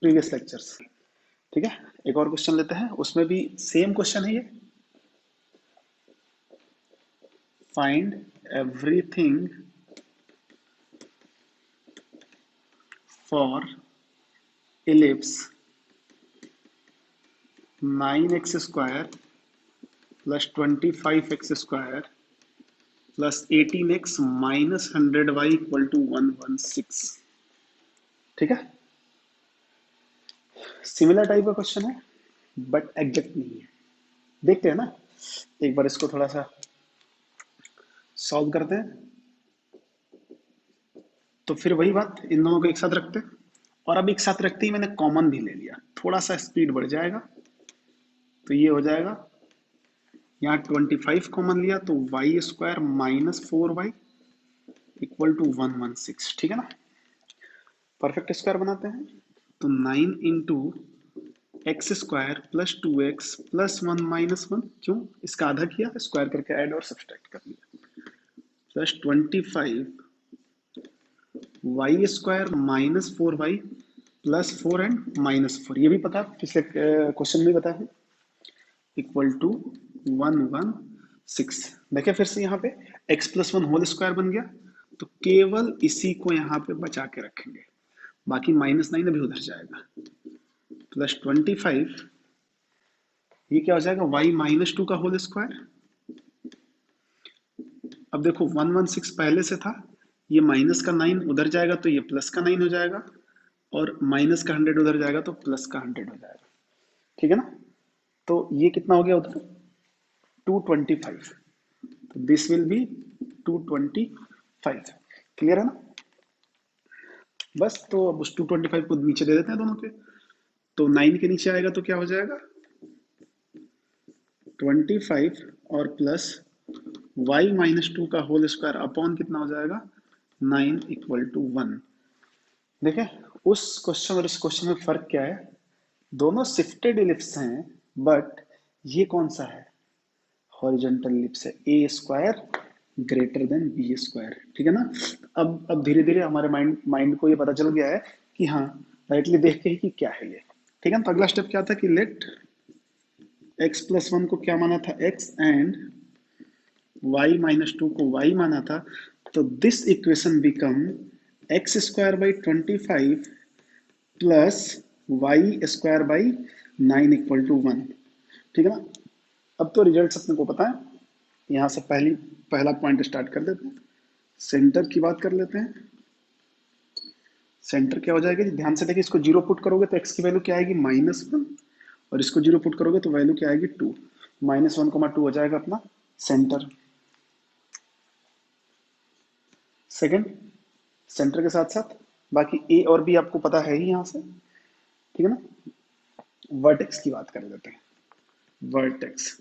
Previous lectures. ठीक है, एक और क्वेश्चन लेते हैं, उसमें भी सेम क्वेश्चन है ये। Find everything for ellipse 9x square plus 25x square plus 18x minus 100y equal to 116। ठीक है, सिमिलर टाइप का क्वेश्चन है बट एग्जैक्ट नहीं है। देखते हैं ना, एक बार इसको थोड़ा सा सॉल्व करते हैं। तो फिर वही बात, इन दोनों को एक साथ रखते हैं, और अब एक साथ रखते ही मैंने कॉमन भी ले लिया, थोड़ा सा स्पीड बढ़ जाएगा। तो ये हो जाएगा, यहाँ 25 कॉमन लिया तो y square minus 4y equal to 116। ठीक है ना, परफेक्ट स्क्वायर बनाते हैं। तो 9 into x square plus 2x plus 1 minus 1, क्यों इसका आधा किया, स्क्वायर करके ऐड और सब्सट्रैक्ट कर लिया, plus 25 y square minus 4y plus 4 and minus 4, ये भी पता पिछले क्वेश्चन में बताया है, इक्वल टू 116। देखिए फिर से यहाँ पे x प्लस 1 होल स्क्वायर बन गया, तो केवल इसी को यहाँ पे बचा के रखेंगे, बाकी -9 अभी उधर जाएगा, प्लस 25, ये क्या हो जाएगा y माइनस 2 का होल स्क्वायर। अब देखो 116 पहले से था, ये माइनस का 9 उधर जाएगा तो ये प्लस का 9 हो जाएगा, और माइनस का 100 उधर जाएगा तो प्लस का 100 हो जाएगा। ठीक है ना, तो ये कितना हो गया उधर 225, तो दिस विल बी 225। क्लियर है ना, बस तो अब उस 225 को नीचे दे देते हैं दोनों के, तो 9 के नीचे आएगा तो क्या हो जाएगा 25 और प्लस y माइनस 2 का होल स्क्वायर अपॉन कितना हो जाएगा 9 इक्वल टू 1। देखें उस क्वेश्चन और इस क्वेश्चन में फर्क क्या है, दोनों शिफ्टेड इलिप्स हैं, बट ये कौन सा है, हॉरिजॉन्टल इलिप्स है, A square greater than B square. ठीक है ना, अब धीरे धीरे हमारे माइंड को ये पता चल गया है कि हाँ राइटली देख के ही कि क्या है ये। ठीक है ना, तो अगला स्टेप क्या था कि लेट x प्लस 1 को क्या माना था x एंड y माइनस 2 को y माना था, तो this equation become x square by 25 plus y square by 9 equal to 1। ठीक है ना, अब तो रिजल्ट अपने को पता है, यहाँ से पहला पॉइंट स्टार्ट कर देते हैं, सेंटर की बात कर लेते हैं। सेंटर क्या हो जाएगा, ध्यान से देखिए, इसको 0 पुट करोगे तो x की वैल्यू क्या आएगी -1, और इसको 0 पुट करोगे तो वैल्यू क्या आएगी 2, -1, 2 हो जाएगा अपना सेंटर। सेकंड, सेंटर के साथ साथ बाकी a और b आपको पता है ही यहाँ से। ठीक है ना, वर्टेक्स की बात कर लेते हैं। वर्टेक्स,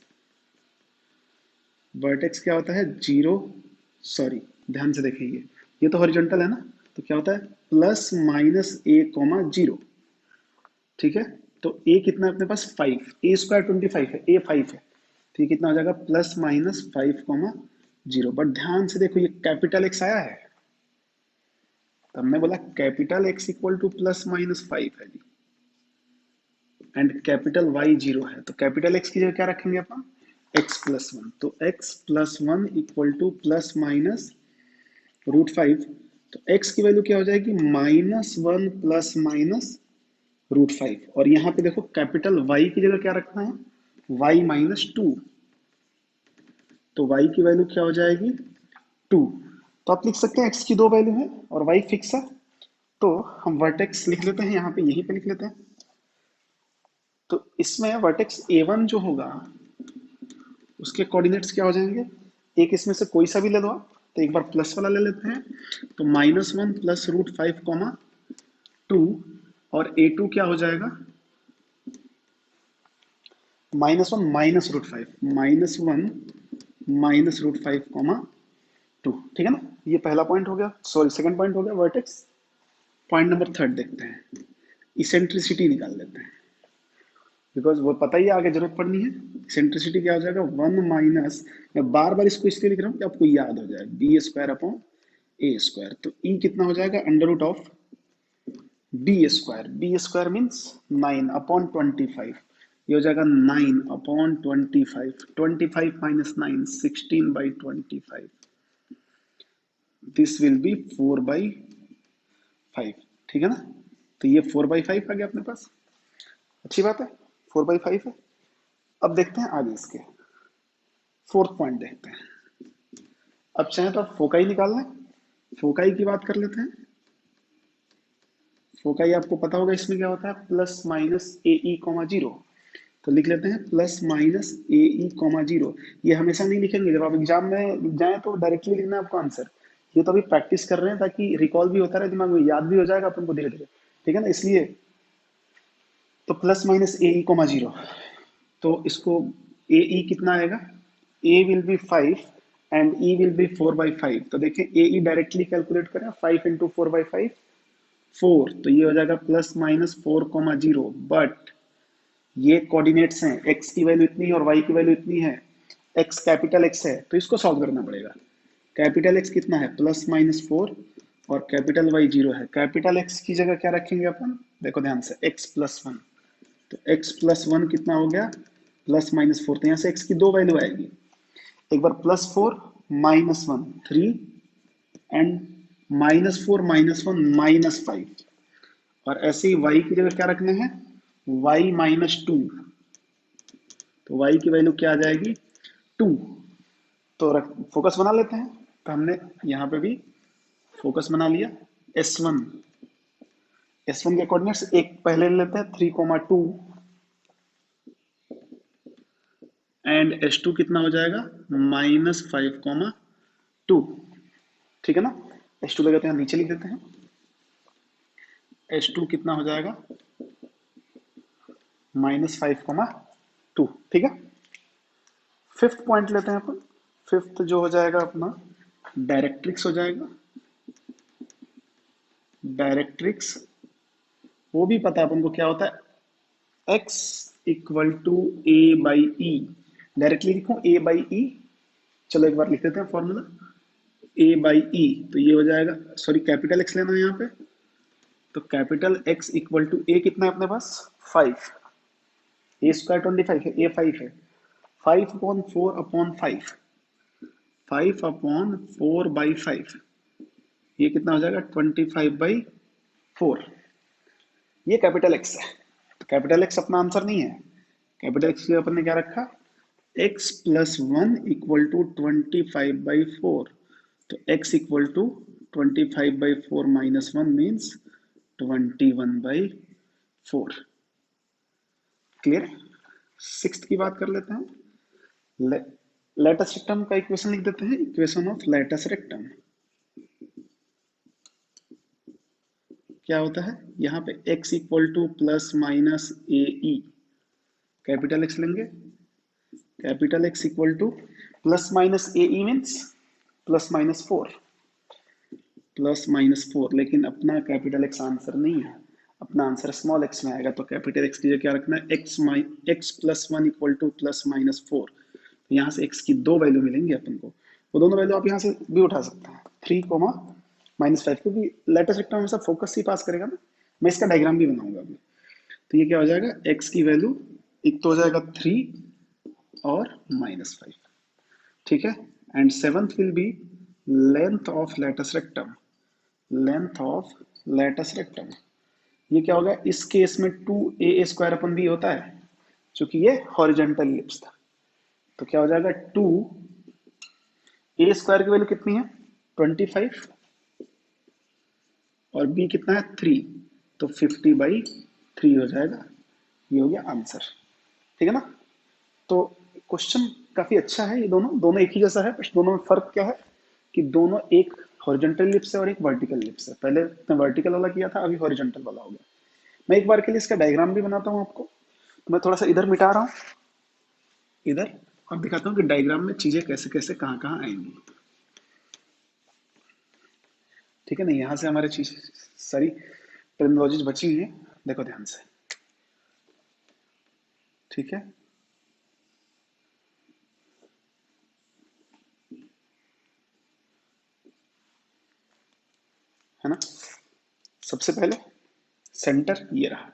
वर्टेक्स क्या होता है 0, सॉरी ध्यान से देखिए, ये तो हॉरिजॉन्टल है ना, तो क्या होता है प्लस माइनस a कॉमा 0। ठीक है, तो a कितना है अपने पास 5, a स्क्वायर 25 है, a 5 है, तो ये कितना हो जाएगा प्लस माइनस 5 कॉमा 0। बट ध्यान से देखो ये कैपिटल x आया है, तो हमने बोला capital X equal two plus minus 5 है जी, एंड कैपिटल Y 0 है, तो कैपिटल X की जगह क्या रखेंगे अपन x प्लस 1, तो x plus 1 equal two plus minus √5, तो x की वैल्यू क्या हो जाएगी -1 प्लस माइनस √5, और यहाँ पे देखो कैपिटल Y की जगह क्या रखना है y माइनस 2, तो y की वैल्यू क्या हो जाएगी 2। तो आप लिख सकते हैं x की 2 वैल्यू है और y फिक्स है, तो हम वर्टेक्स लिख लेते हैं, यहाँ पे यहीं पे लिख लेते हैं। तो इसमें वर्टेक्स A1 जो होगा उसके कोऑर्डिनेट्स क्या हो जाएंगे, एक इसमें से कोई सा भी ले लो आप, तो एक बार प्लस वाला ले लेते हैं, तो -1 प्लस √5 कॉमा 2, और A2 क्या हो जाएगा -1 माइनस √5, -1 माइनस √5 कॉमा 2। ठीक है ना, ये पहला पॉइंट हो गया, सॉरी सेकंड पॉइंट हो गया वर्टेक्स। पॉइंट नंबर 3 देखते हैं, इसेंट्रिसिटी निकाल लेते हैं, बिकॉज वो पता ही आगे जरूरत पड़नी है। सेंट्रिसिटी क्या हो जाएगा 1 माइनस, मैं बार बार इसको इसलिए लिख रहा हूँ कि आपको याद हो जाए, b square upon a square, तो ई कितना हो जाएगा under root of b square means 9/25, ये हो जाएगा 9/25, 25 माइनस 9, 16/25, दिस विल बी 4/5, ठीक है ना। तो ये 4/5 आ गया अपने पास, अच्छी बात है, 4/5 है। अब देखते हैं आगे इसके फोर्थ पॉइंट देखते हैं। अब चाहे तो आप फोकाई निकाल लें, फोकाई की बात कर लेते हैं। फोकाई आपको पता होगा इसमें क्या होता है, plus minus A E comma zero. तो लिख लेते हैं plus minus A E comma zero. ये हमेशा नहीं लिखेंगे, जब आप एग्जाम में जाए तो डायरेक्टली लिखना है आपको आंसर। ये तो अभी प्रैक्टिस कर रहे हैं ताकि रिकॉल भी होता रहे दिमाग में, याद भी हो जाएगा अपन को धीरे धीरे, ठीक है ना, इसलिए। तो plus minus A E comma zero, तो इसको ए ई कितना आएगा, A will be 5 and E will be 4/5। तो देखें ए ई डायरेक्टली कैलकुलेट करें, 5 इंटू 4/5 4, तो ये हो जाएगा प्लस माइनस 4,0। बट ये कोऑर्डिनेट्स हैं, एक्स की वैल्यू इतनी है और वाई की वैल्यू इतनी है, एक्स कैपिटल एक्स है तो इसको सॉल्व करना पड़ेगा। कैपिटल एक्स कितना है, +-4, और कैपिटल वाई जीरो है। कैपिटल एक्स की जगह क्या रखेंगे अपन, देखो ध्यान से, x+1। तो x+1 कितना हो गया, +-4। तो यहाँ से x की दो वैल्यू आएगी, एक बार +4 -1 3 एंड -4 -1 -5, और ऐसे ही y की जगह क्या रखने हैं, y-2। तो y की वैल्यू क्या आ जाएगी, 2। तो फोकस बना लेते हैं। तो हमने यहाँ पे भी फोकस बना लिया। S1, S1 के कोऑर्डिनेट्स एक पहले ले लेते हैं, 3,2 एंड S2 कितना हो जाएगा, -5,2, ठीक है ना। S2 लगाते हैं, नीचे लिख देते हैं, S2 कितना हो जाएगा, -5,2, ठीक है। फिफ्थ पॉइंट लेते हैं अपन। फिफ्थ जो हो जाएगा अपना डायरेक्ट्रिक्स हो जाएगा। डायरेक्ट्रिक्स वो भी पता है अपन को क्या होता है, x = a/e। डायरेक्टली लिखूं a/e, चलो एक बार लिख देते हैं फॉर्मूला, a/e। तो ये हो जाएगा, सॉरी कैपिटल एक्स लेना है यहाँ पे, तो कैपिटल x = a कितना है अपने पास, 5, a² 25 है, a 5 है, 5/4/5, 5/4/5, ये कितना हो जाएगा, 25/4। ये कैपिटल एक्स है। तो कैपिटल एक्स अपना आंसर नहीं है, कैपिटल एक्स के अपन ने क्या रखा, x+1 = 25/4। तो x = 25/4 -1 मीन्स 21/4। क्लियर। सिक्स्थ की बात कर लेते हैं। लेटस रेक्टम का इक्वेशन लिख देते हैं, इक्वेशन ऑफ लेटस रेक्टम क्या होता है, यहाँ पे x = ±ae, कैपिटल एक्स लेंगे, कैपिटल एक्स = ±ae मीन्स +-4, +-4, लेकिन अपना कैपिटल एक्स आंसर नहीं है, अपना आंसर स्मॉल एक्स में आएगा। तो कैपिटल एक्स की जगह क्या रखना है, x+1 = +-4। तो यहाँ से x की दो वैल्यू मिलेंगी अपन को, वो दोनों वैल्यू आप यहाँ से भी उठा सकते हैं, 3, क्योंकि लेटेस्ट रेक्टम हमेशा फोकस ही पास करेगा ना। मैं इसका डायग्राम भी बनाऊंगा अभी। तो ये क्या हो जाएगा, x की वैल्यू एक तो हो जाएगा 3 और -5, ठीक है। And seventh will be length of latus rectum, length of latus rectum. ये क्या होगा, इस केस में 2a² होता है, क्योंकि ये हॉरिजॉन्टल एलिप्स था। तो क्या हो जाएगा, 2a² की वैल्यू कितनी है, 25, और b कितना है, 3, तो 50/3 हो जाएगा। ये हो गया आंसर, ठीक है ना। तो क्वेश्चन काफी अच्छा है, ये दोनों दोनों एक ही जैसा है, बस दोनों में फर्क क्या है कि दोनों एक हॉरिजॉन्टल एलिप्स है और एक वर्टिकल एलिप्स है। पहले वर्टिकल वाला किया था, अभी हॉरिजॉन्टल वाला हो गया। मैं एक बार के लिए इसका डायग्राम भी बनाता हूँ आपको, तो मैं थोड़ा सा इधर मिटा रहा हूँ, इधर और दिखाता हूँ कि डायग्राम में चीजें कैसे कैसे कहाँ कहाँ आएंगी, ठीक है ना। यहाँ से हमारे चीज सारी टर्मिनोलॉजीज बची हुई है, देखो ध्यान से, ठीक है ना। सबसे पहले सेंटर ये रहा,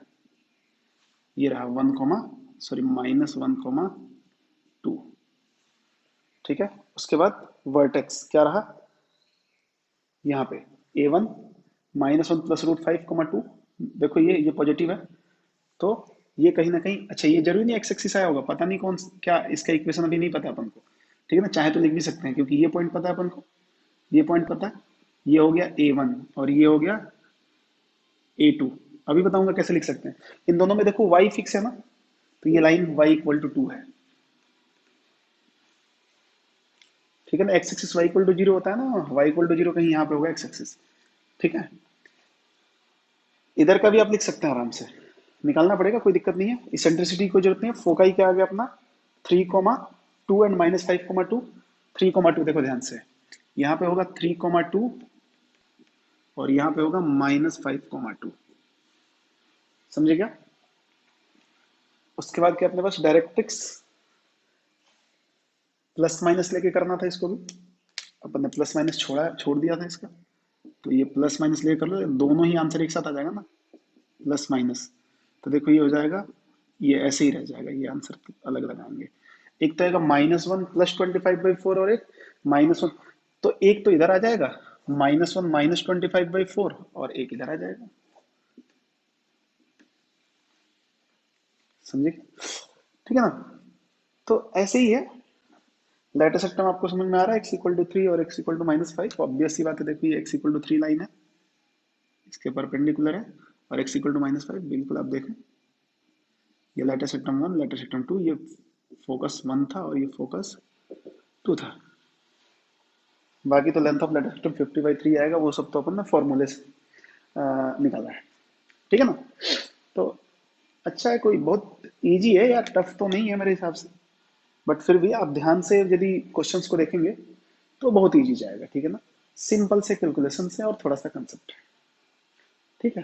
ये रहा 1 कोमा सॉरी -1,2। ठीक है, उसके बाद वर्टेक्स क्या रहा यहाँ पे a1 -1 प्लस रूट 5,2। देखो ये पॉजिटिव है, तो ये कहीं ना कहीं, अच्छा ये जरूरी नहीं एक्स एक्सिस आया होगा, पता नहीं कौन क्या इसका इक्वेशन अभी नहीं पता अपन को, ठीक है ना, चाहे तो लिख भी सकते हैं क्योंकि ये पॉइंट पता है अपन को, ये पॉइंट पता है, ये हो गया a1 और ये हो गया a2। अभी बताऊंगा कैसे लिख सकते हैं। इन दोनों में देखो y फिक्स है ना, तो ये लाइन y इक्वल टू 2 है, ठीक है ना, x axis y equal to 0 होता है ना, y इक्वल टू 0 कहीं यहाँ पे होगा एक्स एक्सिस, ठीक है। इधर का भी आप लिख सकते हैं आराम से, निकालना पड़ेगा कोई दिक्कत नहीं है, इसेंट्रिसिटी की कोई जरूरत नहीं है। फोकाई क्या आ गया अपना 3,2 एंड -5,2, 3,2 देखो ध्यान से, यहाँ पे होगा 3,2 और यहाँ पे होगा -5,2, समझे क्या। उसके बाद क्या अपने पास डायरेक्ट्रिक्स प्लस माइनस लेके करना था, इसको भी अपन ने प्लस माइनस छोड़ दिया था इसका, तो ये प्लस माइनस लेके कर लो, दोनों ही आंसर एक साथ आ जाएगा ना, प्लस माइनस, तो देखो ये हो जाएगा, ये ऐसे ही रह जाएगा, ये आंसर अलग लगाएंगे। एक तो आएगा -1 प्लस 25/4 और एक -1, तो एक तो इधर आ जाएगा -1 -25/4 और एक इधर आ जाएगा, समझे, ठीक है ना। तो ऐसे ही है, लेटर सिस्टम आपको समझ में आ रहा है, x इक्वल टू 3 और x इक्वल टू -5, ऑब्वियस सी बात है, देखो ये x इक्वल टू 3 लाइन है, इसके परपेंडिकुलर है, और x इक्वल टू -5 बिल्कुल आप देखें, ये लेटर सिस्टम 1 लेटर सिस्टम 2, ये फोकस 1 था और ये फोकस 2 था। बाकी तो लेंथ ऑफ लेटर सिस्टम 50/3 आएगा, वो सब तो अपन ने फॉर्मूले से निकाला है, ठीक है ना। तो अच्छा है, कोई बहुत इजी है यार, टफ तो नहीं है मेरे हिसाब से, बट फिर भी आप ध्यान से यदि क्वेश्चंस को देखेंगे तो बहुत इजी जाएगा, ठीक है ना, सिंपल से कैलकुलेशन से और थोड़ा सा कंसेप्ट, ठीक है।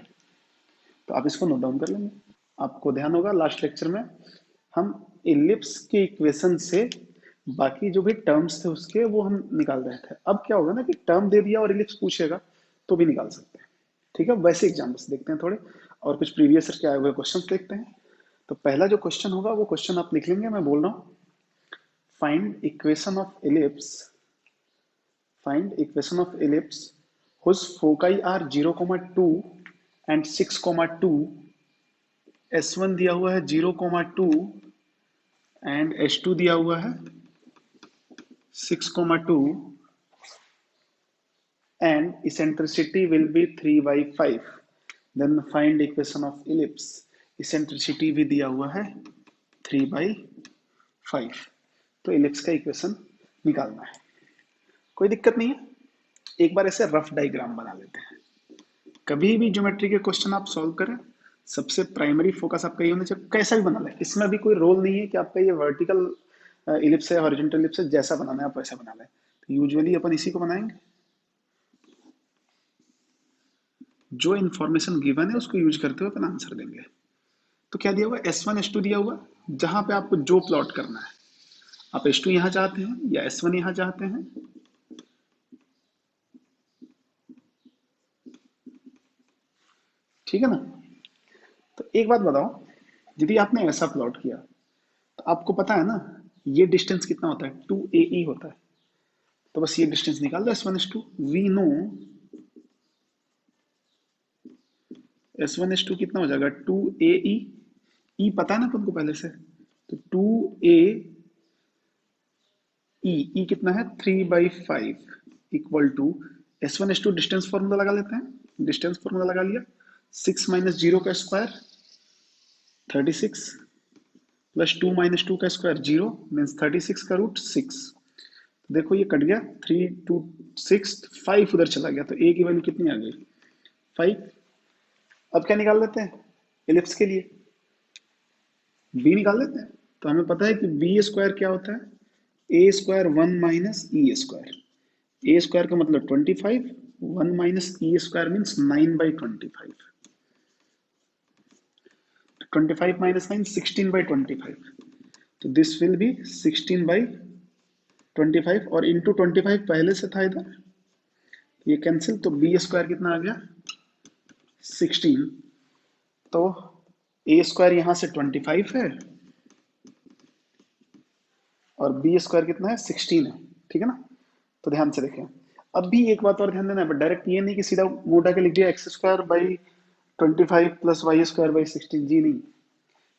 तो आप इसको नोट डाउन कर लेंगे, आपको ध्यान होगा लास्ट लेक्चर में हम इलिप्स के इक्वेशन से बाकी जो भी टर्म्स थे उसके वो हम निकाल रहे थे। अब क्या होगा ना कि टर्म दे दिया और इलिप्स पूछेगा तो भी निकाल सकते हैं, ठीक है। वैसे एग्जाम्पल्स देखते हैं थोड़े, और कुछ प्रीवियस के आए हुए क्वेश्चन देखते हैं। तो पहला जो क्वेश्चन होगा वो क्वेश्चन आप लिख लेंगे, मैं बोल रहा हूँ, find equation of ellipse, find equation of ellipse whose foci are 0,2 and 6,2, S1 दिया हुआ है 0,2 एंड H2 दिया हुआ है 6,2 and eccentricity will be 3/5, then find equation of ellipse, eccentricity भी दिया हुआ है 3/5, तो इलिप्स का इक्वेशन निकालना है, कोई दिक्कत नहीं है। एक बार ऐसे रफ डायग्राम बना लेते हैं। कभी भी ज्योमेट्री के क्वेश्चन आप सॉल्व करें, सबसे प्राइमरी फोकस आपका ये होना चाहिए, कैसा भी बना लें, इसमें भी कोई रोल नहीं है कि आपका ये वर्टिकल इलिप्स है हॉरिजॉन्टल इलिप्स है, जैसा बनाना है आप वैसा बना लें, तो यूजुअली अपन इसी को बनाएंगे, जो इन्फॉर्मेशन गिवन है उसको यूज करते हुए अपन आंसर देंगे। तो क्या दिया हुआ S1 S2 दिया हुआ, जहां पे आपको जो प्लॉट करना है, आप S2 यहां चाहते हैं या S1 यहां चाहते हैं, ठीक है ना। तो एक बात बताओ, यदि आपने ऐसा प्लॉट किया तो आपको पता है ना ये डिस्टेंस कितना होता है, 2AE होता है, तो बस ये डिस्टेंस निकाल दो S1 S2, we know S1 S2 कितना हो जाएगा 2AE, ई पता है ना तुमको पहले से, तो 2AE कितना है 3/5 equal to S1 S2 distance formula लगा लेते हैं, डिस्टेंस फॉर्मूला लगा लिया, 6 - 0 का स्क्वायर 36 प्लस 2 - 2 का स्क्वायर 0 मीन्स 36 का रूट 6, देखो ये कट गया, 3 2 6 5 उधर चला गया, तो ए की वैल्यू कितनी आ गई 5। अब क्या निकाल लेते हैं इलिप्स के लिए, बी निकाल लेते हैं। तो हमें पता है कि बी स्क्वायर क्या होता है, A square 1 minus E square, a square का मतलब 25, 1 माइनस ई स्क्वायर मीन्स 9/25, 25 माइनस 9 16/25, तो दिस विल बी 16/25 और इंटू 25 पहले से था इधर, ये कैंसिल, तो बी स्क्वायर कितना आ गया 16, तो ए स्क्वायर यहां से 25 है और बी स्क्वायर कितना है 16 है, ठीक है ना। तो ध्यान से देखें, अब भी एक बात और ध्यान देना है, डायरेक्ट ये नहीं कि सीधा मुंह उठा के लिख दिया x square by 25 plus y square by 16, जी नहीं।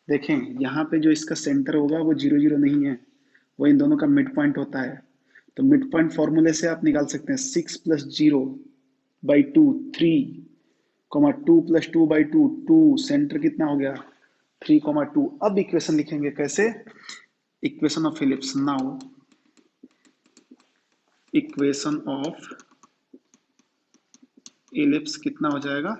देखें यहाँ पे जो इसका सेंटर होगा वो 0 0 नहीं है, वो इन दोनों का मिड पॉइंट होता है। तो मिड पॉइंट फॉर्मूले से आप निकाल सकते हैं 6 प्लस 0/2 3, 2 प्लस 2/2 2, सेंटर कितना हो गया 3, 2। अब इक्वेशन लिखेंगे कैसे, equation of ellipse. Now equation of ellipse कितना हो जाएगा,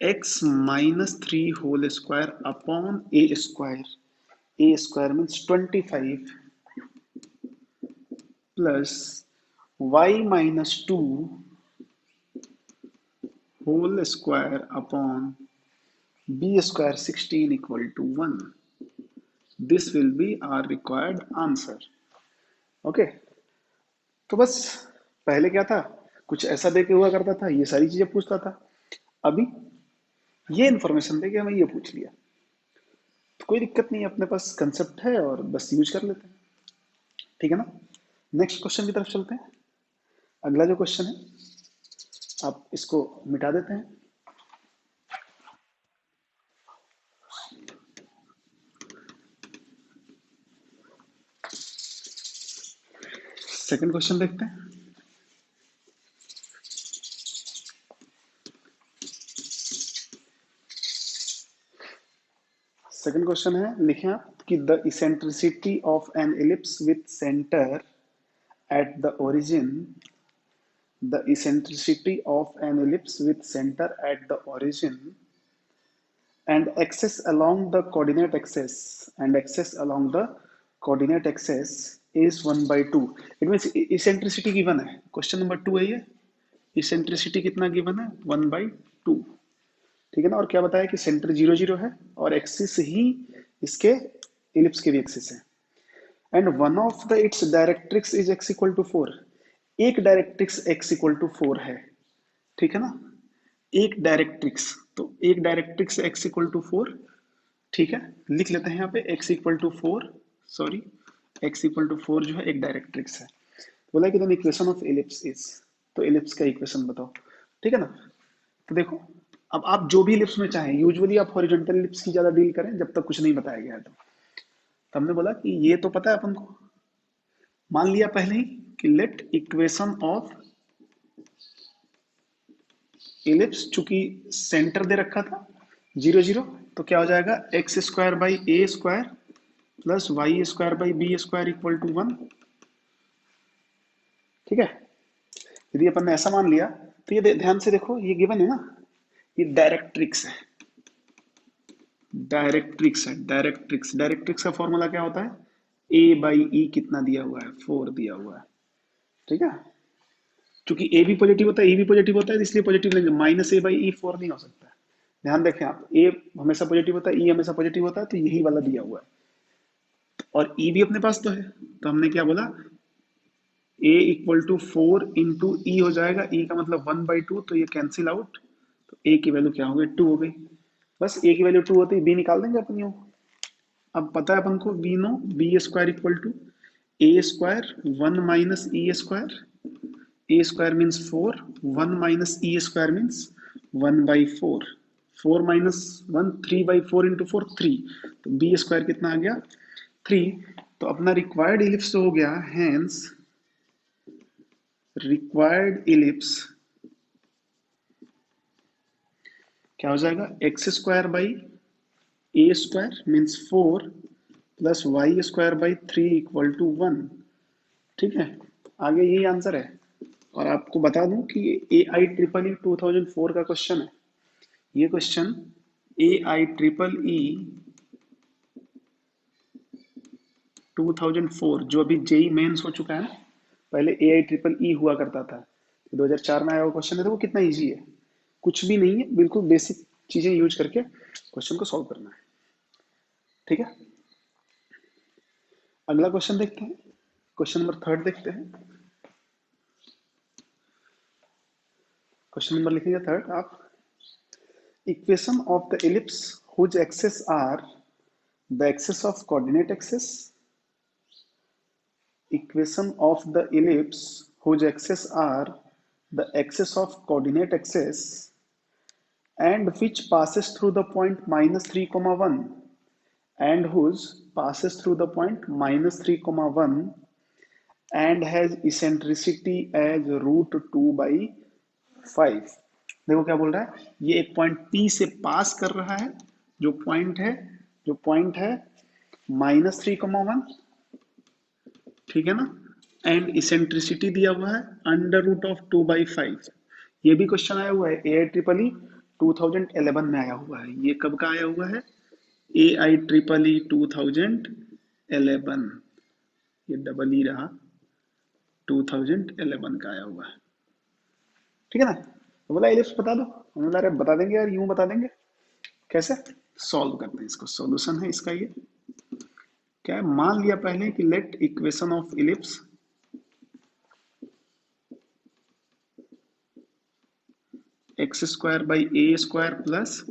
x-3 whole square upon a square means 25 plus y-2 whole square upon b square 16 equal to 1। This will be our required answer. Okay, तो बस पहले क्या था, कुछ ऐसा दे के हुआ करता था, ये सारी चीजें पूछता था। अभी ये इंफॉर्मेशन दे के हमें ये पूछ लिया, तो कोई दिक्कत नहीं है, अपने पास कंसेप्ट है और बस यूज कर लेते हैं, ठीक है ना। नेक्स्ट क्वेश्चन की तरफ चलते हैं। अगला जो क्वेश्चन है आप इसको मिटा देते हैं। सेकंड क्वेश्चन देखते हैं। सेकंड क्वेश्चन है, लिखें आप कि the eccentricity of an ellipse with centre at the origin, the eccentricity of an ellipse with center at the origin and axis along the coordinate axis is 1/2। It means eccentricity given है, question number 2 है ये। Eccentricity कितना given है 1/2, ठीक है ना। और क्या बताया कि सेंटर 0 0 है और एक्सिस ही इसके इलिप्स के भी एक्सिस है। And one of the its directrix is x equal to 4। एक डायरेक्ट्रिक्स x इक्वल टू 4 है, ठीक है ना। एक डायरेक्ट्रिक्स, तो एक डायरेक्ट्रिक्स x इक्वल टू 4, ठीक है। लिख लेते हैं यहाँ पे x equal to 4, sorry x equal to 4 जो है एक डायरेक्ट्रिक्स है। बोला कि then equation of ellipse is, तो इलिप्स का इक्वेशन बताओ, ठीक है ना। तो देखो, अब आप जो भी इलिप्स में चाहें, यूजुअली आप हॉरिजॉन्टल इलिप्स की ज्यादा डील करें जब तक कुछ नहीं बताया गया है। तो हमने बोला कि ये तो पता है अपन को, मान लिया पहले ही कि लेट इक्वेशन ऑफ इलिप्स, चूंकि सेंटर दे रखा था 0 0, तो क्या हो जाएगा x square by a square plus y square by B square equal to 1, ठीक है। यदि अपन ने ऐसा मान लिया तो ये ध्यान से देखो, ये गिवन है ना, ये डायरेक्ट्रिक्स है, डायरेक्ट्रिक्स का फॉर्मूला क्या होता है, ए बाई ई कितना दिया हुआ है 4 दिया हुआ है, ठीक है। क्योंकि ए भी पॉजिटिव होता है ई भी पॉजिटिव होता है, इसलिए पॉजिटिव लेंगे, -a/e 4 नहीं हो सकता। ध्यान देखें आप, ए हमेशा पॉजिटिव होता है ई हमेशा पॉजिटिव होता है, तो यही वाला दिया हुआ है और ई भी अपने पास तो है। तो हमने क्या बोला, ए इक्वल टू 4 इंटू ई हो जाएगा, ई का मतलब 1/2, तो ये कैंसिल आउट, तो ए की वैल्यू क्या हो गई 2 हो गई। बस ए की वैल्यू 2 होती है, बी निकाल देंगे अपन यूं। अब पता है अपन को b no, b square equal to a square 1 minus E square, a square means 4, 1 minus E square means 1/4, 4 minus 1 3/4 into 4 3, तो बी स्क्वायर कितना आ गया 3। तो अपना रिक्वायर्ड इलिप्स हो गया, हैंस रिक्वायर्ड इलिप्स क्या हो जाएगा, x square by a square means 4 plus y square by 3 equal to 1, ठीक है। आगे यही आंसर है। और आपको बता दूं कि ए आई ट्रिपल ई 2004 का क्वेश्चन है, ये question A I triple E 2004 जो अभी जेई मेंस हो चुका है ना, पहले ए आई ट्रिपल ई हुआ करता था, 2004 में आया हुआ क्वेश्चन है। तो वो कितना इजी है, कुछ भी नहीं है, बिल्कुल बेसिक चीजें यूज करके क्वेश्चन को सॉल्व करना है, ठीक है। अगला क्वेश्चन देखते हैं, क्वेश्चन नंबर 3 देखते हैं। क्वेश्चन नंबर लिखेंगे 3 आप, equation of the ellipse whose axes are the axes of coordinate axes, equation of the ellipse whose axes are the axis of coordinate axis and which passes through the point minus 3 comma 1 and whose passes through the point minus 3 comma 1 and has eccentricity as root 2 by 5। देखो क्या बोल रहा है, ये एक point P से पास कर रहा है, जो पॉइंट है -3,1, ठीक है ना, एंड इसेंट्रिसिटी दिया हुआ है √2/5। ये भी क्वेश्चन आया हुआ है AIEEE 2011 में आया हुआ है। ये कब का आया हुआ है? AIEEE 2011, ये डबल ही रहा, 2011 का आया हुआ है, ठीक है ना। तो बोला एलिप्स बता दो, हमने बोला अरे बता देंगे यार, यूं बता देंगे। कैसे सॉल्व करते हैं इसको? सॉल्यूशन है इसका ये क्या है, मान लिया पहले कि let equation of ellipse x square by a square plus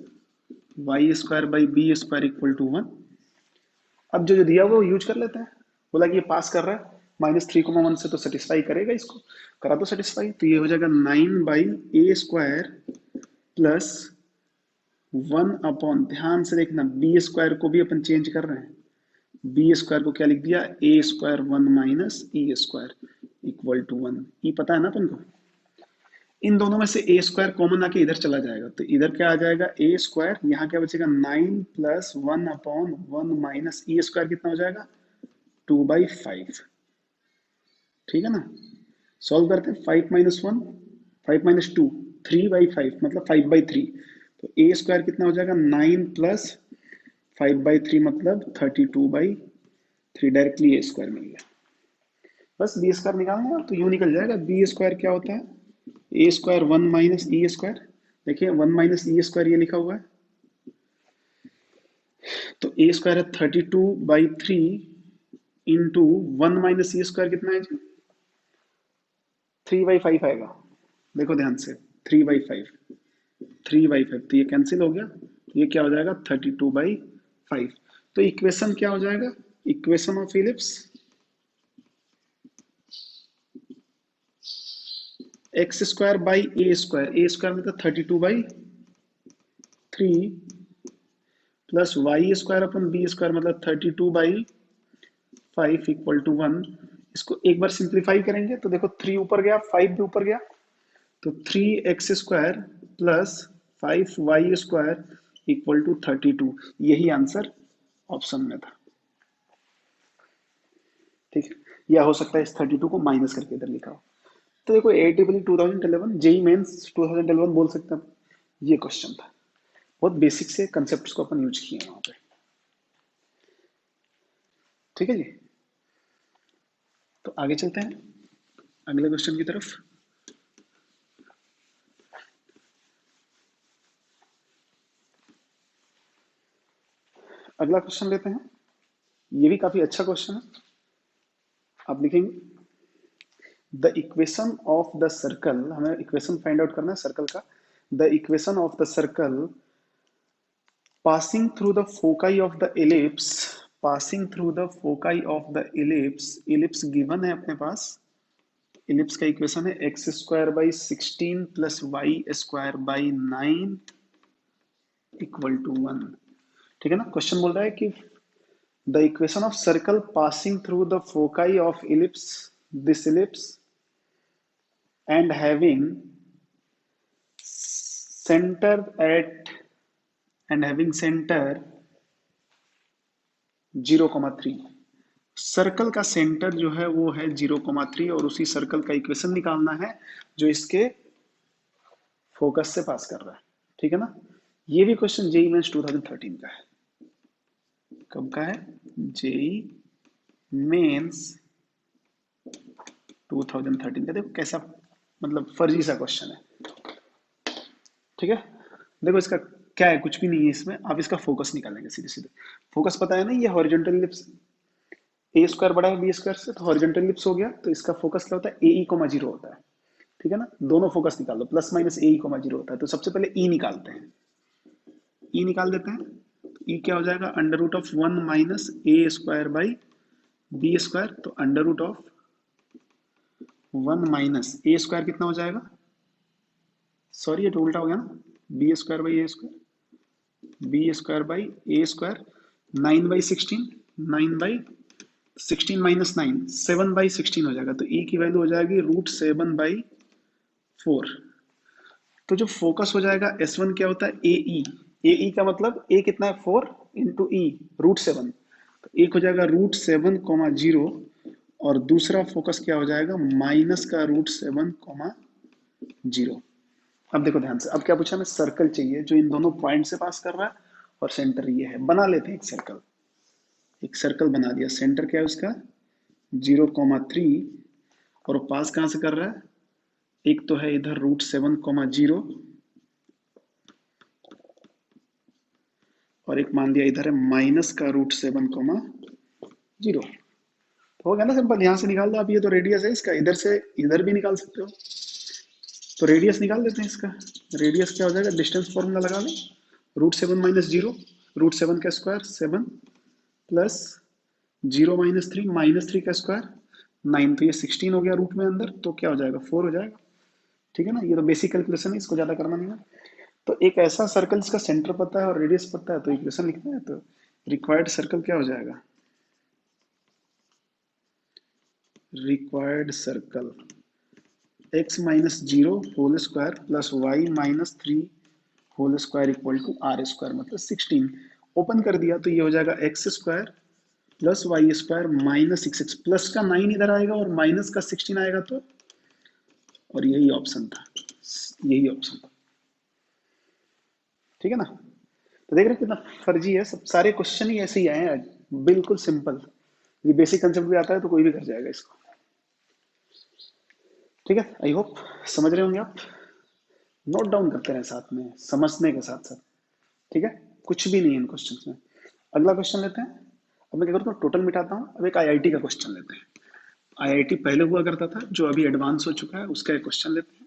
y square by B square equal to 1। अब जो जो दिया हुआ वो यूज कर लेते हैं। बोला कि ये पास कर रहा है -3,1 से, तो सेटिस्फाई करेगा, इसको करा दो सेटिस्फाई। तो ये हो जाएगा 9/a स्क्वायर प्लस 1 ध्यान से देखना, बी स्क्वायर को भी अपन चेंज कर रहे हैं, बी स्क्वायर को क्या लिख दिया, A square 1 minus E square equal to 1। E पता है ना अपन को, इन दोनों में से ए स्क्वायर कॉमन आके इधर चला जाएगा, तो इधर क्या आ जाएगा ए स्क्वायर, यहाँ क्या बचेगा 9 प्लस 1/1 माइनस ई स्क्वायर कितना हो जाएगा 2/5, ठीक है ना। सॉल्व करते हैं, 5 माइनस 1 5 माइनस 2 3/5 मतलब 5/3। तो ए स्क्वायर कितना हो जाएगा 9 प्लस 5/3 मतलब 32/3, डायरेक्टली ए स्क्वायर मिल गया। बस बी स्क्वायर निकालना है तो यूं निकल जाएगा, बी स्क्वायर क्या होता है, A square 1 minus E square. देखिए 1 माइनस ई स्क्वायर ये लिखा हुआ है, तो ए स्क्वायर है 32/3 इंटू 1 माइनस ई स्क्वायर कितना है जी, 3/5 आएगा। देखो ध्यान से, 3/5 तो ये कैंसिल हो गया, ये क्या हो जाएगा 32/5। तो इक्वेशन क्या हो जाएगा, equation of ellipse x square by a square मतलब 32/3 plus y square upon b square मतलब 32/5 इक्वल टू 1। इसको एक बार सिंप्लीफाई करेंगे तो देखो 3 ऊपर गया, 5 भी ऊपर गया, तो 3x square plus 5y square equal to 32। यही आंसर ऑप्शन में था, ठीक है। या हो सकता है इस 32 को माइनस करके इधर लिखा हो। तो देखो AIEEE 2011 जेई मेंस 2011 बोल सकते हैं, ये क्वेश्चन था। बहुत बेसिक से कंसेप्ट्स को अपन यूज किए वहां पे, ठीक है जी। तो आगे चलते हैं अगले क्वेश्चन की तरफ। अगला क्वेश्चन लेते हैं, ये भी काफी अच्छा क्वेश्चन है। आप लिखेंगे the equation of the circle, हमें इक्वेशन फाइंड आउट करना है सर्कल का। The equation of the circle passing through the foci of the ellipse, passing through the foci of the ellipse, ellipse given है अपने पास, ellipse का equation है x square by 16 plus y square by 9 equal to 1, ठीक है ना। Question बोल रहा है कि the equation of circle passing through the foci of ellipse, this ellipse and having center at and having center 0,3, circle का center जो है वो है 0,3 और उसी सर्कल का इक्वेशन निकालना है जो इसके फोकस से पास कर रहा है, ठीक है ना। ये भी क्वेश्चन जेई मेंस 2013 का है। कब का है, जेई मेंस 2013 का। देखो कैसा मतलब फर्जी सा क्वेश्चन है, ठीक है। देखो इसका क्या है, कुछ भी नहीं है इसमें, आप इसका फोकस निकालेंगे सीधे सीधे। फोकस पता है ना, ये हॉरिजॉन्टल इलिप्स, ए स्क्वायर बड़ा है बी स्क्वायर से, तो हॉरिजॉन्टल इलिप्स हो गया, तो इसका फोकस क्या होता है, ए ई कोमा 0 होता है, ठीक है ना। दोनों फोकस निकाल लो, plus minus A E coma 0 होता है, तो सबसे पहले ई निकालते हैं। ई निकाल देते हैं। ई क्या हो जाएगा, under root of 1 minus A square by B square. तो under root of 1 minus A square कितना हो जाएगा, सॉरी ये तो उल्टा हो गया ना, b square by a square, b square by a square, 9/16, 9/16 minus 9, 7/16 हो जाएगा। तो ई की वैल्यू हो जाएगी √7/4। तो जो फोकस हो जाएगा S1 क्या होता है, ए ई। ए ई का मतलब ए कितना है, 4 इंटू ई √7। तो एक हो जाएगा √7, 0। और दूसरा फोकस क्या हो जाएगा, माइनस का √7, 0। अब देखो ध्यान से, अब क्या पूछा, हमें सर्कल चाहिए जो इन दोनों पॉइंट से पास कर रहा है और सेंटर ये है। बना लेते हैं एक सर्कल। एक सर्कल बना दिया, सेंटर क्या है उसका 0,3। और पास कहाँ से कर रहा है, एक तो है इधर √7, 0 और एक मान लिया इधर है माइनस का √7, 0। तो हो गया ना सिंपल, यहां से निकाल दो आप। ये तो रेडियस है इसका, इधर से इधर भी निकाल सकते हो। तो रेडियस निकाल देते हैं इसका। रेडियस क्या हो जाएगा, डिस्टेंस फॉर्मूला लगा लो, √7 - 0, √7 का स्क्वायर 7 प्लस 0 - 3 -3 का स्क्वायर 9। तो ये 16 हो गया रूट में अंदर, तो क्या हो जाएगा 4 हो जाएगा। ठीक है ना, ये तो बेसिक कैलकुलेशन है, इसको ज्यादा करना नहीं है। तो एक ऐसा सर्कल जिसका सेंटर पता है और रेडियस पता है, तो इक्वेशन लिखना है। तो रिक्वायर्ड सर्कल क्या हो जाएगा, required circle x - 0 whole square plus y - 3 whole square equal to r square, मतलब 16। ओपन कर दिया तो ये हो जाएगा x square plus y square minus 6x। Plus का 9 इधर आएगा और माइनस का 16 आएगा, तो और यही ऑप्शन था, यही ऑप्शन था। ठीक है ना, तो देख रहे हैं कितना फर्जी है, सब सारे क्वेश्चन ही ऐसे ही आए हैं, बिल्कुल सिंपल। ये बेसिक कंसेप्ट भी आता है तो कोई भी कर जाएगा इसको। ठीक है, आई होप समझ रहे होंगे आप। नोट डाउन करते रहे साथ में, समझने के साथ साथ। ठीक है, कुछ भी नहीं है इन क्वेश्चन में। अगला क्वेश्चन लेते हैं। अब मैं क्या करता हूँ, टोटल मिटाता हूँ। अब एक आईआईटी का क्वेश्चन लेते हैं। आईआईटी पहले हुआ करता था, जो अभी एडवांस हो चुका है, उसका एक क्वेश्चन लेते हैं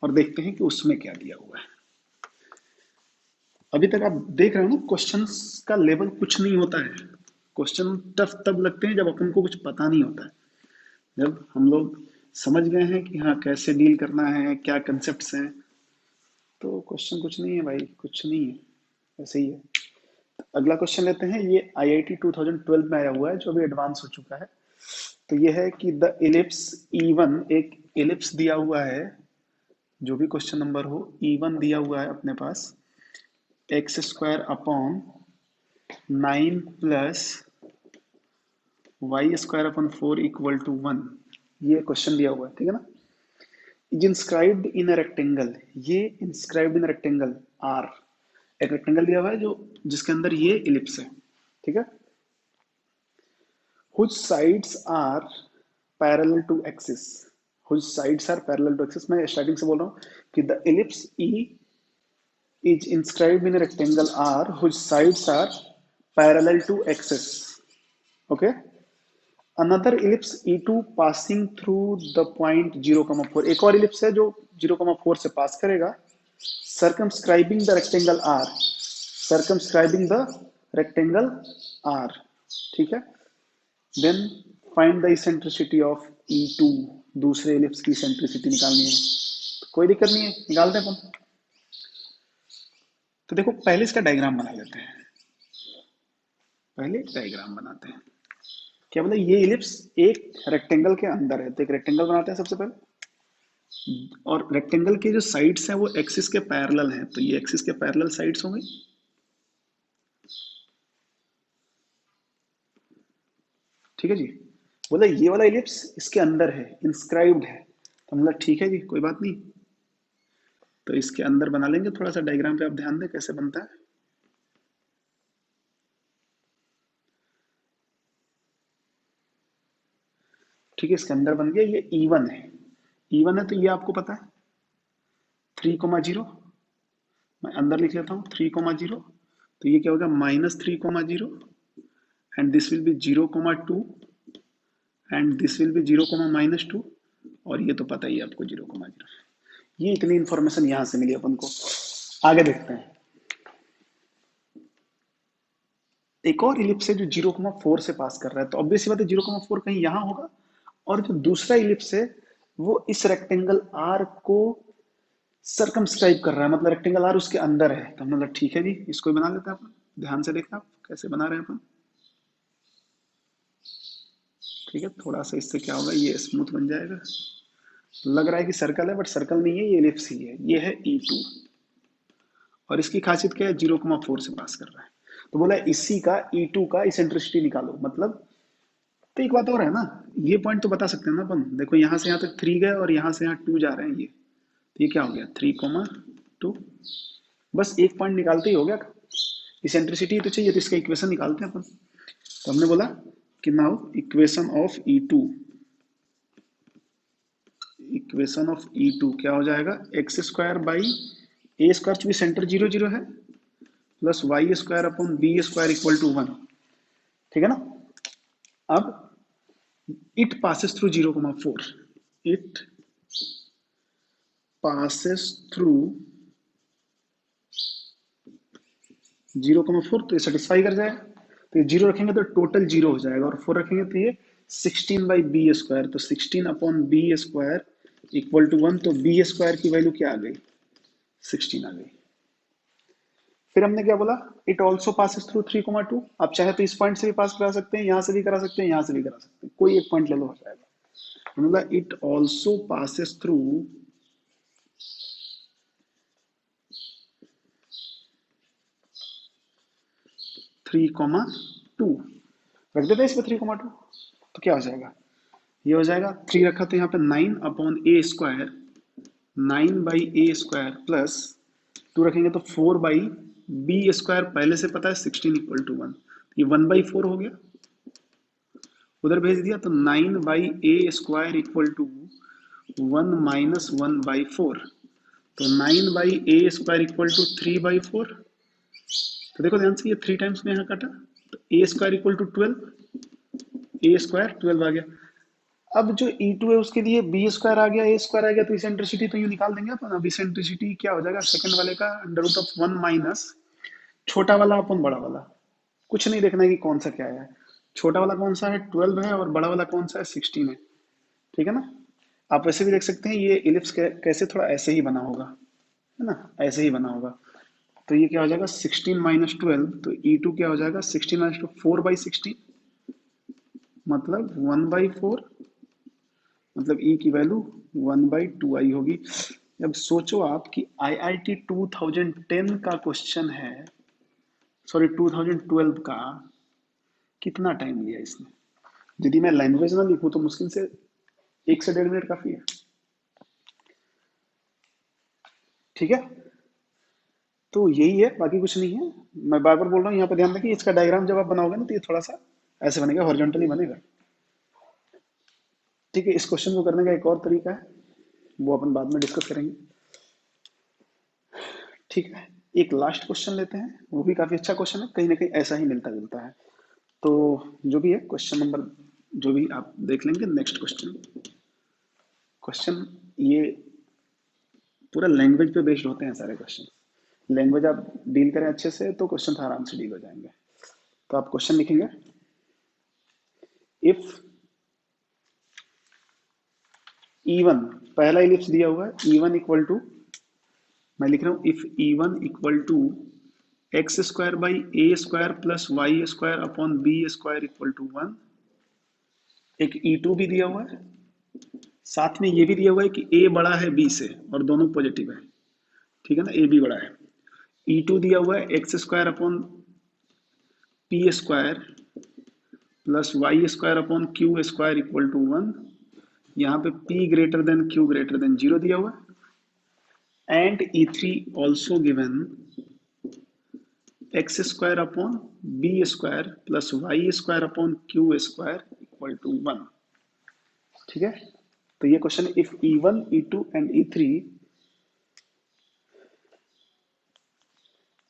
और देखते हैं कि उसमें क्या दिया हुआ है। अभी तक आप देख रहे हो ना, क्वेश्चंस का लेवल कुछ नहीं होता है। क्वेश्चन टफ तब लगते हैं जब अपन को कुछ पता नहीं होता है। जब हम लोग समझ गए हैं कि हाँ कैसे डील करना है, क्या कंसेप्ट्स हैं, तो क्वेश्चन कुछ नहीं है भाई, कुछ नहीं है, ऐसे ही है। अगला क्वेश्चन लेते हैं। ये आईआईटी 2012 में आया हुआ है, जो अभी एडवांस हो चुका है। तो ये है कि द इलिप्स E1, एक इलिप्स दिया हुआ है, जो भी क्वेश्चन नंबर हो, E1 दिया हुआ है अपने पास, x² upon 9 plus y² upon 4 equal to 1। ये क्वेश्चन दिया हुआ है, ठीक है ना। Is inscribed in a rectangle, ये इंस्क्राइब्ड इन रेक्टेंगल R, एक रेक्टेंगल दिया हुआ है जो जिसके अंदर ये इलिप्स है, ठीक है। Whose sides are parallel to axis, whose sides are parallel to axis। मैं स्टार्टिंग से बोल रहा हूँ कि the ellipse E is inscribed in a rectangle R whose sides are parallel to axis, okay। Another ellipse E2 passing through the point 0,4, एक और ellipse है जो 0,4 से पास करेगा, circumscribing the rectangle R, circumscribing the rectangle R, ठीक है। Then find the eccentricity of E2, दूसरे ellipse की इसेंट्रिसिटी निकालनी है। तो कोई दिक्कत नहीं है, निकालते हैं अपन। तो देखो पहले इसका डायग्राम बना लेते हैं, पहले डायग्राम बनाते हैं। क्या बोला, ये एलिप्स एक रेक्टेंगल के अंदर है, तो एक रेक्टेंगल बनाते हैं सबसे पहले। और रेक्टेंगल के जो साइड्स हैं वो एक्सिस के पैरेलल हैं, तो ये एक्सिस के पैरेलल साइड्स होंगे। ठीक है जी, बोला ये वाला इलिप्स इसके अंदर है, इंस्क्राइब्ड है, तो मतलब ठीक है जी, कोई बात नहीं। तो इसके अंदर बना लेंगे थोड़ा सा डायग्राम पे, आप ध्यान दें कैसे बनता है। ठीक है, इसके अंदर बन गया, ये E1 है। E1 है तो ये आपको पता है 3,0, मैं अंदर लिख लेता हूँ 3,0। तो ये क्या होगा -3,0 and this will B 0,2 and this will B 0,-2। और ये तो पता ही है आपको 0,0। ये इतनी इंफॉर्मेशन यहाँ से मिली अपन को। आगे देखते हैं। एक और इलिप्स है जो 0,4 से पास कर रहा है, तो ऑब्वियस बात है 0,4 कहीं यहाँ होगा, और जो दूसरा इलिप्स है वो इस रेक्टेंगल आर को सरकमस्क्राइब कर रहा है, मतलब रेक्टेंगल आर उसके अंदर है। तो हमने बोला ठीक है जी, इसको भी बना लेते हैं अपन। ध्यान से देखना आप कैसे बना रहे हैं अपन। ठीक है, थोड़ा सा इससे क्या होगा, ये स्मूथ बन जाएगा। लग रहा है कि सर्कल है, बट सर्कल नहीं है, ये इलिप्स ही है। ये है E2, और इसकी खासियत क्या है, 0,4 से पास कर रहा है। तो बोला इसी का E2 का इसेंट्रिसिटी निकालो, मतलब तो एक बात और है ना, ये पॉइंट तो बता सकते हैं ना अपन। देखो यहाँ से यहाँ तक 3 गए और यहाँ से यहाँ 2 जा रहे हैं, ये तो ये क्या हो गया, 3,2। बस एक पॉइंट निकालते ही हो गया। इसेंट्रिसिटी तो चाहिए, तो इसका इक्वेशन निकालते हैं अपन। तो हमने बोला कि now equation of E2, equation of E2 क्या हो जाएगा, x square by a square, चूंकि सेंटर 0,0 है, plus y square upon b square equal to 1। ठीक है ना। अब it passes through 0,4, it passes through 0,4, तो ये सेटिस्फाई कर जाएगा। तो ये 0 रखेंगे तो टोटल 0 हो जाएगा, और 4 रखेंगे तो ये 16 बाई बी स्क्वायर, तो 16 upon b square equal to 1। तो बी स्क्वायर की वैल्यू क्या आ गई, 16 आ गई। फिर हमने क्या बोला, इट ऑल्सो पासिस थ्रू 3,2। आप चाहे तो इस पॉइंट से भी पास करा सकते हैं, यहां से भी करा सकते हैं, यहां से भी करा सकते हैं, कोई एक पॉइंट ले लो, हो जाएगा। मतलब इट ऑल्सो पासिस थ्रू 3,2, रख देते हैं इस पर 3,2। तो क्या हो जाएगा, ये हो जाएगा 3 रखा तो यहाँ पे 9 upon a square, 9 by a square plus 2 रखेंगे तो 4 बाई बी स्क्वायर, पहले से पता है 16 इक्वल टू 1, ये 1/4 हो गया, उधर भेज दिया। तो 9 by a square equal to 1 minus 1/4, तो 9 by a square equal to 3/4। तो देखो ध्यान से, ये 3 टाइम्स में यहाँ काटा, तो A square equal to 12, A square 12 आ गया। अब जो E2 है उसके लिए बी स्क्वायर आ गया, ए स्क्वायर आ गया, तो इसेंट्रिसिटी तो यूं निकाल देंगे अपन। अब इसेंट्रिसिटी क्या हो जाएगा, सेकंड वाले का अंडर रूट ऑफ 1 माइनस छोटा वाला अपन बड़ा वाला। कुछ नहीं देखना है कि कौन सा क्या है, छोटा वाला कौन सा है 12 है, और बड़ा वाला कौन सा है 16 है। ठीक है ना। आप वैसे भी देख सकते हैं ये इलिप्स कैसे थोड़ा ऐसे ही बना होगा, है ना, ऐसे ही बना होगा। तो ये क्या हो जाएगा 16 माइनस 12, तो E2 क्या हो जाएगा 16 माइनस 4/16, मतलब 1/4, मतलब E की वैल्यू 1/2 आई होगी। अब सोचो आप कि IIT 2010 का क्वेश्चन है, सॉरी 2012 का, कितना टाइम लिया इसने। यदि मैं लैंग्वेज ना लिखूं तो मुश्किल से 1 से 1.5 मिनट काफी है। ठीक है, तो यही है, बाकी कुछ नहीं है। मैं बार बार बोल रहा हूँ, यहाँ पे ध्यान रखिए, इसका डायग्राम जब आप बनाओगे ना तो ये थोड़ा सा ऐसे बनेगा, हॉरिजॉन्टली बनेगा। ठीक है, इस क्वेश्चन को करने का एक और तरीका है, वो अपन बाद में डिस्कस करेंगे। ठीक है, एक लास्ट क्वेश्चन लेते हैं, वो भी काफी अच्छा क्वेश्चन है, कहीं ना कहीं ऐसा ही मिलता जुलता है। तो जो भी है क्वेश्चन नंबर, जो भी आप देख लेंगे, नेक्स्ट क्वेश्चन। क्वेश्चन ये पूरा लैंग्वेज पे बेस्ड होते हैं सारे क्वेश्चन। लैंग्वेज आप डील करें अच्छे से तो क्वेश्चन आराम से डील हो जाएंगे। तो आप क्वेश्चन लिखेंगे, इफ E1, पहला इलिप्स दिया हुआ है, E1 इक्वल टू, मैं लिख रहा हूं if E1 equal to x square by a square plus y square upon b square equal to 1। एक E2 भी दिया हुआ है, साथ में ये भी दिया हुआ है कि ए बड़ा है बी से, और दोनों पॉजिटिव है। ठीक है ना, ए भी बड़ा है। E2 दिया हुआ है x square upon p square plus y square upon q square equal to 1। यहाँ पे p greater than q greater than 0 दिया हुआ है, and E3 also given x square upon b square plus y square upon q square equal to 1। ठीक है, तो ये क्वेश्चन है, if E1 E2 and E3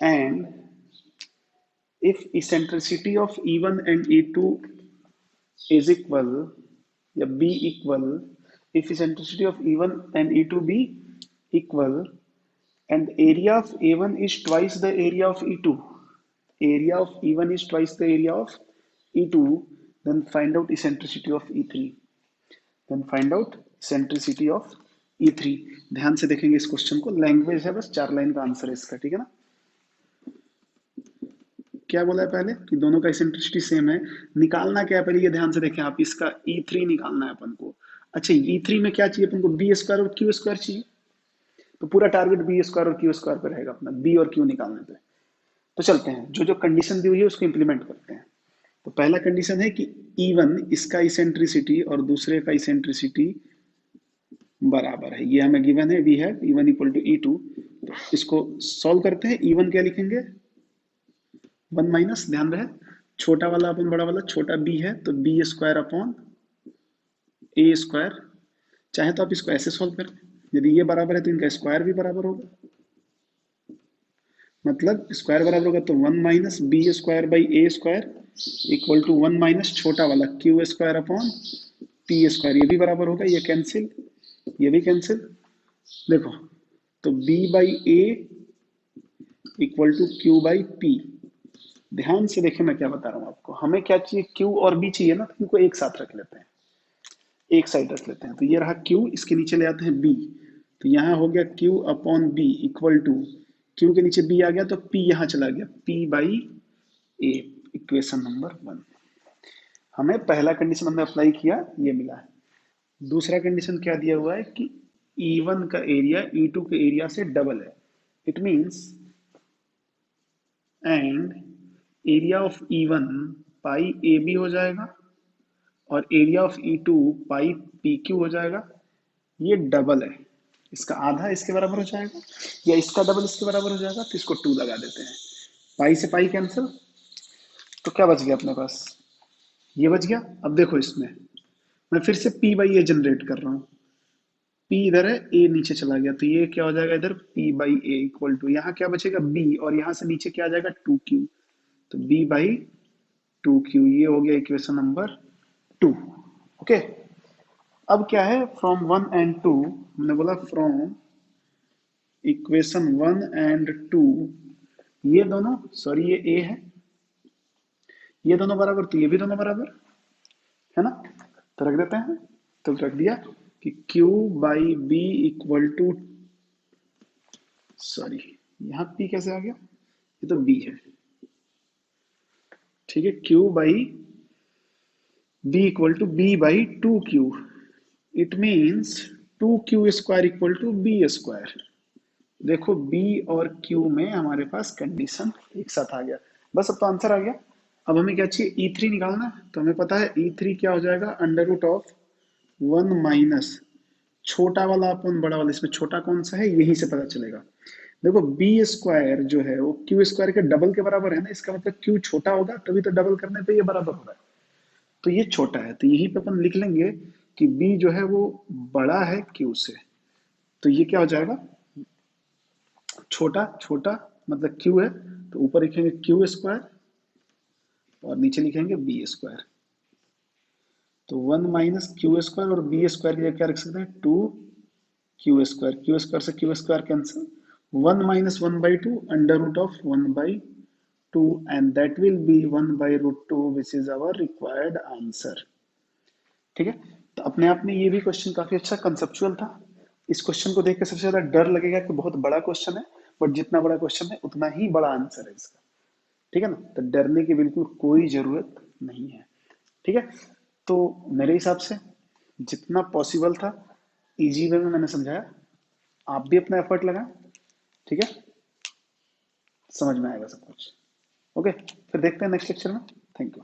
and if eccentricity of E1 and E2 is equal, या B equal, if eccentricity of E1 and E2 be equal and area of A1 is twice the area of E2, area of E1 is twice the area of E2, then find out eccentricity of E3. Then find out eccentricity of E3. ध्यान से देखेंगे इस question को, language है बस, 4 line का answer है इसका, ठीक है ना। क्या बोला है पहले कि दोनों का इसेंट्रिसिटी सेम है, निकालना क्या है पहले ये ध्यान से देखें आप, इसका E3 निकालना है अपन को। अच्छा E3 में क्या चाहिए अपन को, बी स्क्वायर और क्यू स्क्वायर चाहिए, तो पूरा टारगेट बी स्क्वायर और क्यू स्क्वायर पे रहेगा अपना, बी और क्यू निकालने पे। तो चलते हैं, जो जो कंडीशन दी हुई है उसको इंप्लीमेंट करते हैं। तो पहला कंडीशन है कि E1 इसका इसेंट्रिसिटी और दूसरे का इसेंट्रिसिटी बराबर है, ये हमें गिवन है, we have E1 equal to E2। तो इसको सॉल्व करते हैं। E1 क्या लिखेंगे, 1 माइनस, ध्यान रहे छोटा वाला अपन बड़ा वाला, छोटा बी है तो B square upon a square. चाहे तो आप इसको ऐसे सॉल्व करें, यदि ये बराबर है तो इनका स्क्वायर भी बराबर होगा, मतलब स्क्वायर बराबर होगा तो 1 minus b square by a square equal to 1 minus छोटा वाला q square upon p square, ये भी बराबर होगा, ये कैंसिल, ये भी कैंसिल। देखो तो b by a equal to q by p. ध्यान से देखिए मैं क्या बता रहा हूँ आपको, हमें क्या चाहिए, q और b चाहिए ना, तो इनको एक साथ रख लेते हैं, एक साइड रख लेते हैं। तो ये रहा q, इसके नीचे ले आते हैं b, तो यहाँ हो गया q upon b equal to, q के नीचे b आ गया तो p यहाँ चला गया, p by A, equation number 1। हमें पहला कंडीशन हमने अप्लाई किया, ये मिला है। दूसरा कंडीशन क्या दिया हुआ है कि E1 का एरिया E2 के एरिया से डबल है, it means and area of E1 pi a b हो जाएगा और area of E2 pi p q हो जाएगा। ये डबल है, इसका आधा इसके बराबर हो जाएगा या इसका डबल इसके बराबर हो जाएगा, तो इसको 2 लगा देते हैं, पाई से पाई कैंसिल, तो क्या बच गया अपने पास, ये बच गया। अब देखो इसमें मैं फिर से p बाई ए जनरेट कर रहा हूँ, p इधर है, a नीचे चला गया, तो ये क्या हो जाएगा इधर p by a equal to, यहाँ क्या बचेगा b, और यहाँ से नीचे क्या आ जाएगा 2q, तो b बाई 2q, ये हो गया इक्वेशन नंबर 2। ओके, अब क्या है, फ्रॉम 1 एंड 2, हमने बोला फ्रॉम इक्वेशन 1 एंड 2, ये दोनों, सॉरी ये a है, ये दोनों बराबर, तो ये भी दोनों बराबर है ना, तो रख देते हैं। तो रख दिया कि q by b equal to, sorry यहाँ p कैसे आ गया, ये तो b है, ठीक है, q by b equal to b by 2q, it means 2q square equal to b square. देखो b और q में हमारे पास कंडीशन एक साथ आ गया, बस अब तो आंसर आ गया। अब हमें क्या चाहिए, E3 निकालना है, तो हमें पता है E3 क्या हो जाएगा, अंडर रूट ऑफ 1 माइनस छोटा वाला अपन बड़ा वाला, इसमें छोटा कौन सा है यहीं से पता चलेगा। देखो बी स्क्वायर जो है वो क्यू स्क्वायर के डबल के बराबर है ना, इसका मतलब क्यू छोटा होगा तभी तो डबल करने पे ये बराबर हो रहा है, तो ये छोटा है, तो यहीं पे अपन लिख लेंगे कि b जो है वो बड़ा है q से, तो ये क्या हो जाएगा, छोटा छोटा मतलब q है, तो ऊपर लिखेंगे क्यू स्क्वायर और नीचे लिखेंगे बी स्क्वायर, तो 1 माइनस क्यू स्क्वायर और बी स्क्वायर की जगह क्या रख सकते हैं, 2 क्यू स्क्वायर से q square cancel, 1 minus 1 by 2 under root of 1 by 2 and that will be 1 by root 2 which is our required answer. ठीक है, तो अपने आप में ये भी क्वेश्चन काफी अच्छा कंसेप्चुअल था। इस क्वेश्चन को देख के सबसे ज्यादा डर लगेगा कि बहुत बड़ा क्वेश्चन है, बट जितना बड़ा क्वेश्चन है उतना ही बड़ा आंसर है इसका, ठीक है ना, तो डरने की बिल्कुल कोई जरूरत नहीं है। ठीक है, तो मेरे हिसाब से जितना पॉसिबल था इजी वे में मैंने समझाया, आप भी अपना एफर्ट लगाएं, ठीक है, समझ में आएगा सब कुछ। ओके, फिर देखते हैं नेक्स्ट लेक्चर में। Thank you.